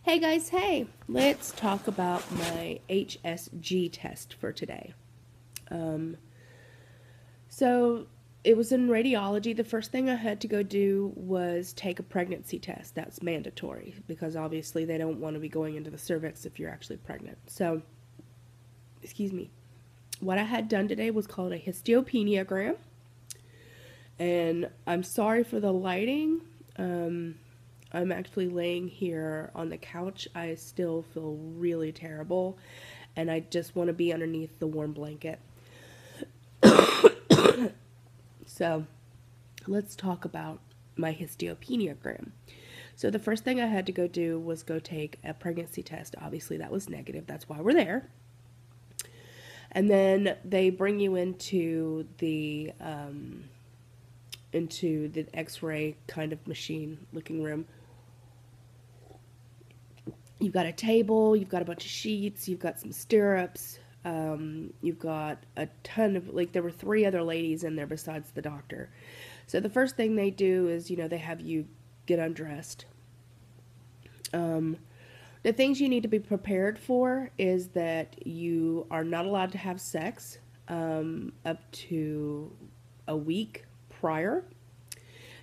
Hey guys, hey! Let's talk about my HSG test for today. Um, so it was in radiology. The first thing I had to go do was take a pregnancy test. That's mandatory because obviously they don't want to be going into the cervix if you're actually pregnant. So, excuse me. What I had done today was called a Hysterosalpingogram. And I'm sorry for the lighting. I'm actually laying here on the couch. I still feel really terrible, and I just want to be underneath the warm blanket. So, let's talk about my Hysterosalpingogram. So, the first thing I had to go do was go take a pregnancy test. Obviously, that was negative. That's why we're there. And then they bring you into the X-ray kind of machine looking room. You've got a table, you've got a bunch of sheets, you've got some stirrups, you've got a ton of, there were 3 other ladies in there besides the doctor. So the first thing they do is, they have you get undressed. The things you need to be prepared for is that you are not allowed to have sex up to a week prior.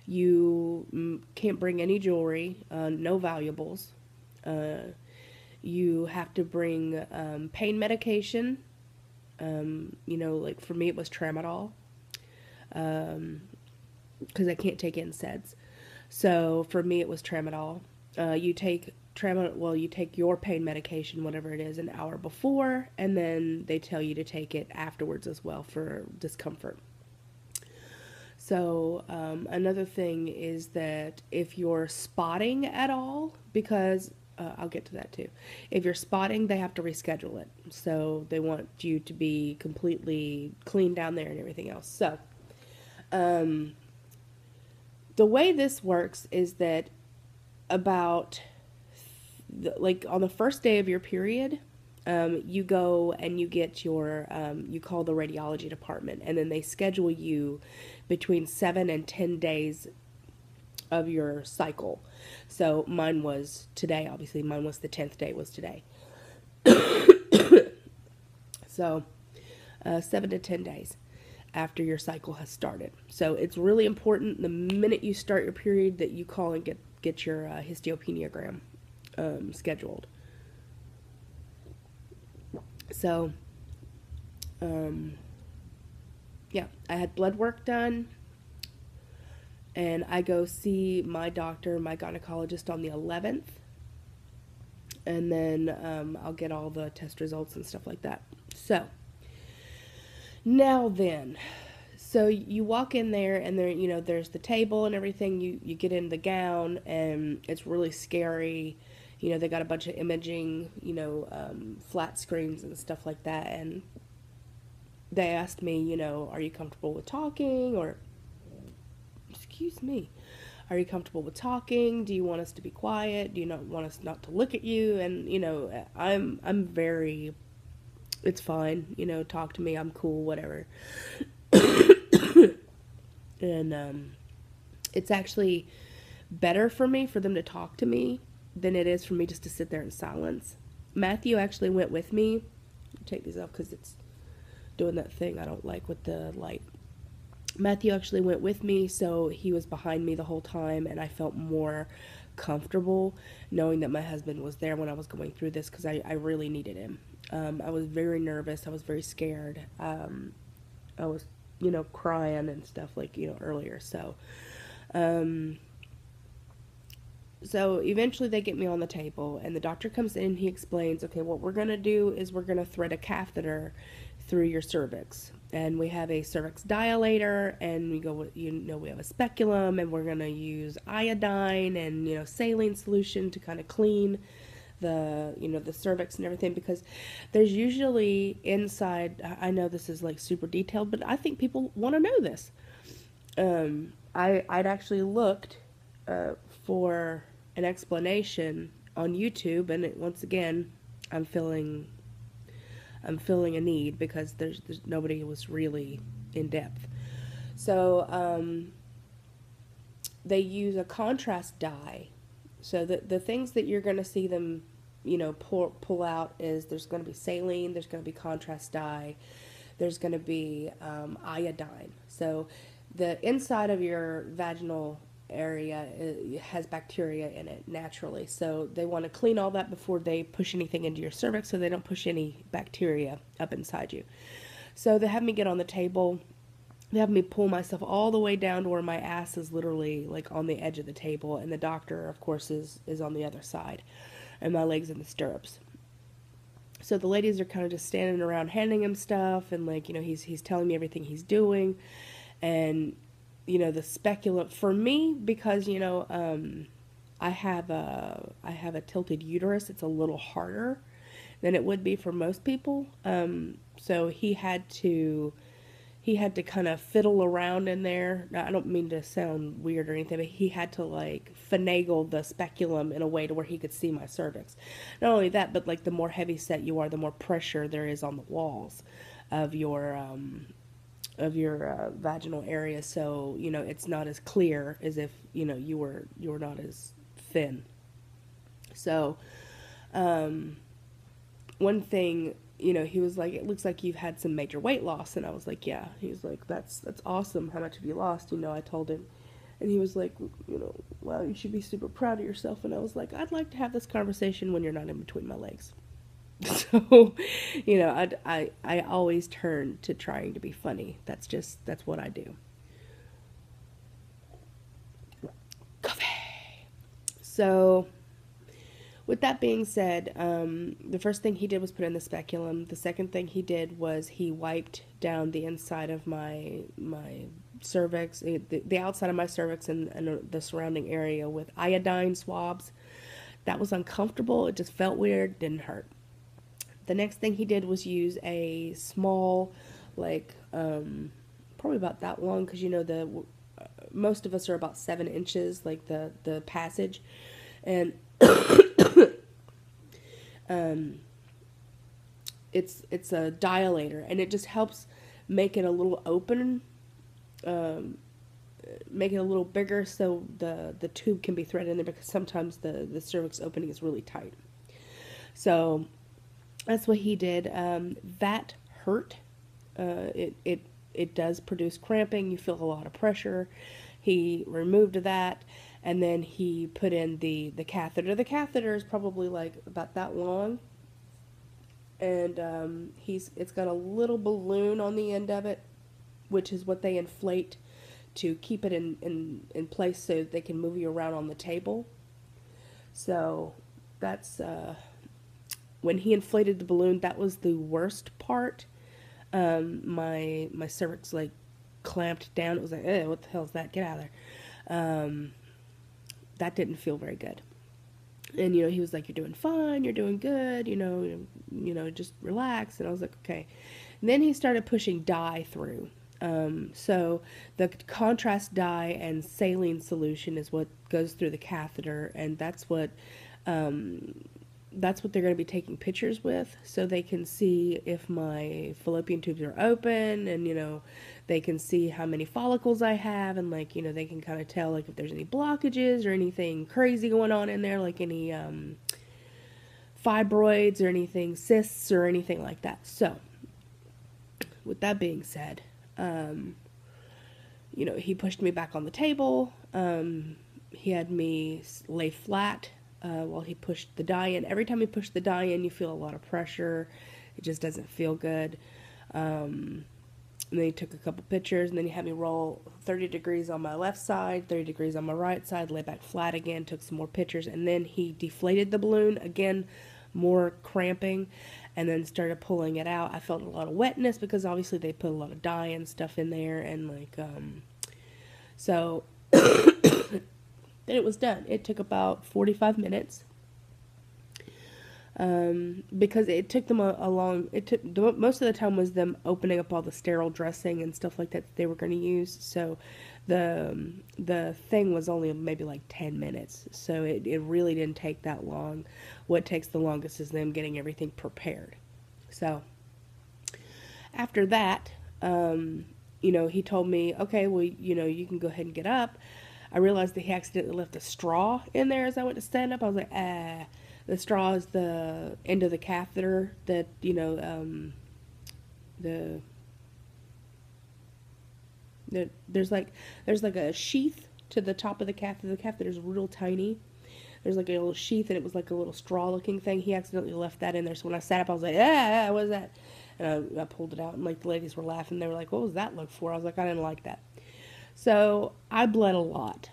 You can't bring any jewelry, no valuables. You have to bring pain medication. For me it was tramadol because I can't take NSAIDs. So for me it was tramadol. You take your pain medication, whatever it is, an hour before, and then they tell you to take it afterwards as well for discomfort. So another thing is that if you're spotting at all, because I'll get to that too. If you're spotting, they have to reschedule it. So they want you to be completely clean down there and everything else. So the way this works is that about on the first day of your period, you go and you get your, you call the radiology department, and then they schedule you between 7 and 10 days of your cycle. So mine was today, obviously. Mine was the 10th day was today. So 7 to 10 days after your cycle has started. So it's really important the minute you start your period that you call and get your Hysterosalpingogram scheduled. So, yeah, I had blood work done, and I go see my doctor, my gynecologist, on the 11th, and then I'll get all the test results and stuff like that. So, now then, so you walk in there, and there, there's the table and everything. You get in the gown, and it's really scary. They got a bunch of imaging, flat screens and stuff like that. And they asked me, are you comfortable with talking? Or, excuse me, are you comfortable with talking? Do you want us to be quiet? Do you not want us not to look at you? And, I'm very, it's fine, talk to me, I'm cool, whatever. And it's actually better for me for them to talk to me than it is for me just to sit there in silence. Matthew actually went with me. Take these off because it's doing that thing I don't like with the light. Matthew actually went with me, so he was behind me the whole time, and I felt more comfortable knowing that my husband was there when I was going through this because I really needed him. I was very nervous. I was very scared. I was, crying and stuff earlier. So eventually they get me on the table, and the doctor comes in and he explains, okay, what we're going to do is we're going to thread a catheter through your cervix. And we have a cervix dilator, and we have a speculum, and we're going to use iodine and, saline solution to kind of clean the, the cervix and everything, because there's usually inside, I know this is super detailed, but I think people want to know this. I'd actually looked for an explanation on YouTube, and once again, I'm feeling a need because there's nobody was really in depth. So they use a contrast dye So the things that you're going to see them, pull out is there's going to be saline, there's going to be contrast dye, there's going to be iodine. So the inside of your vaginal area has bacteria in it naturally. So they want to clean all that before they push anything into your cervix so they don't push any bacteria up inside you. So they have me get on the table. They have me pull myself all the way down to where my ass is literally like on the edge of the table, and the doctor, of course, is on the other side, and my legs in the stirrups. So the ladies are kind of just standing around handing him stuff, and like, he's telling me everything he's doing, and the speculum for me, because I have a tilted uterus. It's a little harder than it would be for most people. So he had to kind of fiddle around in there. Now, I don't mean to sound weird or anything, but he had to like finagle the speculum in a way to where he could see my cervix. Not only that, but like the more heavy set you are, the more pressure there is on the walls of your vaginal area. So it's not as clear as if you were not as thin. So one thing, he was like, it looks like you've had some major weight loss. And I was like, yeah. He was like, that's awesome. How much have you lost? I told him. And he was like, wow, you should be super proud of yourself. And I was like, I'd like to have this conversation when you're not in between my legs. So, I always turn to trying to be funny. That's what I do. Coffee. So, with that being said, the first thing he did was put in the speculum. The second thing he did was he wiped down the inside of my cervix, the outside of my cervix and the surrounding area with iodine swabs. That was uncomfortable. It just felt weird. Didn't hurt. The next thing he did was use a small, like, probably about that long, because most of us are about 7 inches, like the passage, and it's a dilator, and it just helps make it a little open, make it a little bigger so the tube can be threaded in there, because sometimes the cervix opening is really tight. So that's what he did. That hurt. It does produce cramping. You feel a lot of pressure. He removed that, and then he put in the catheter. The catheter is probably like about that long, and it's got a little balloon on the end of it, which is what they inflate to keep it in place so they can move you around on the table. So that's when he inflated the balloon, that was the worst part. My cervix like clamped down. It was like, what the hell is that? Get out of there. That didn't feel very good. And he was like, you're doing fine, you're doing good, just relax. And I was like, okay. And then he started pushing dye through. So the contrast dye and saline solution is what goes through the catheter, and that's what they're going to be taking pictures with, so they can see if my fallopian tubes are open, and they can see how many follicles I have, and like they can kind of tell like if there's any blockages or anything crazy going on in there, like any fibroids or anything, cysts or anything like that. So with that being said, he pushed me back on the table. He had me lay flat while he pushed the dye in. Every time he pushed the dye in, you feel a lot of pressure. It just doesn't feel good. And then he took a couple pictures, and then he had me roll 30 degrees on my left side, 30 degrees on my right side, lay back flat again, took some more pictures, and then he deflated the balloon, again, more cramping, and then started pulling it out. I felt a lot of wetness because obviously they put a lot of dye and stuff in there, and like, so then it was done. It took about 45 minutes. Because it took them most of the time was them opening up all the sterile dressing and stuff like that they were going to use. So the thing was only maybe like 10 minutes. So it really didn't take that long. What takes the longest is them getting everything prepared. So after that, he told me, okay, well, you can go ahead and get up. I realized that he accidentally left a straw in there as I went to stand up. I was like, ah. The straw is the end of the catheter that, the there's like a sheath to the top of the catheter. The catheter's real tiny. There's like a little sheath, and it was like a little straw looking thing. He accidentally left that in there. So when I sat up, I was like, what is that? And I pulled it out, and like the ladies were laughing. They were like, what was that look for? I was like, I didn't like that. So I bled a lot.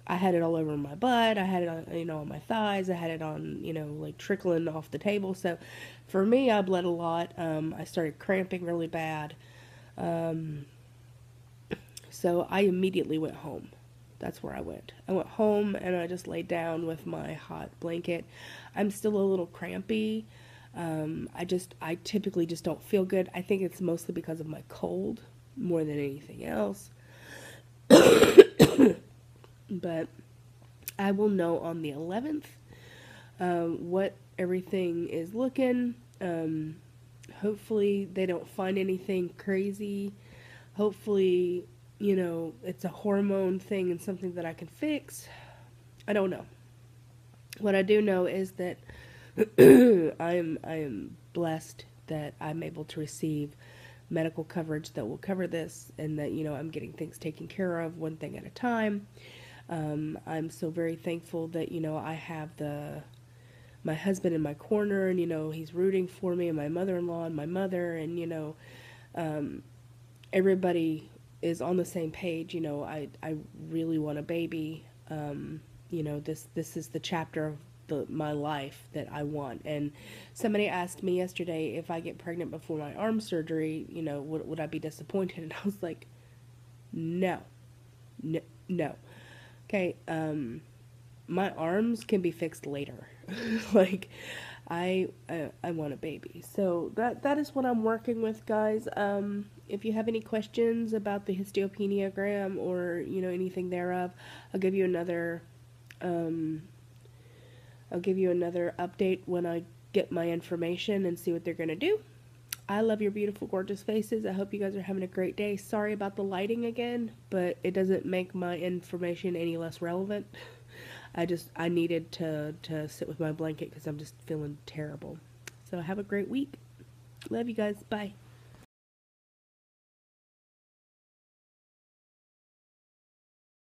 I had it all over my butt. I had it on, on my thighs. I had it on, like trickling off the table. So for me, I bled a lot. I started cramping really bad. So I immediately went home. That's where I went. I went home and I just laid down with my hot blanket. I'm still a little crampy. I typically just don't feel good. I think it's mostly because of my cold more than anything else. But I will know on the 11th what everything is looking. Hopefully they don't find anything crazy. Hopefully, it's a hormone thing and something that I can fix. I don't know. What I do know is that I am blessed that I'm able to receive medical coverage that will cover this, and that I'm getting things taken care of one thing at a time. I'm so very thankful that I have my husband in my corner, and he's rooting for me, and my mother-in-law and my mother, and everybody is on the same page. I really want a baby. This is the chapter of my life that I want. And somebody asked me yesterday if I get pregnant before my arm surgery, would I be disappointed? And I was like, no. Okay, my arms can be fixed later. Like, I want a baby. So that is what I'm working with, guys. If you have any questions about the Hysterosalpingogram or anything thereof, I'll give you another update when I get my information and see what they're gonna do. I love your beautiful, gorgeous faces. I hope you guys are having a great day. Sorry about the lighting again, but it doesn't make my information any less relevant. I needed to sit with my blanket because I'm just feeling terrible. So have a great week. Love you guys. Bye.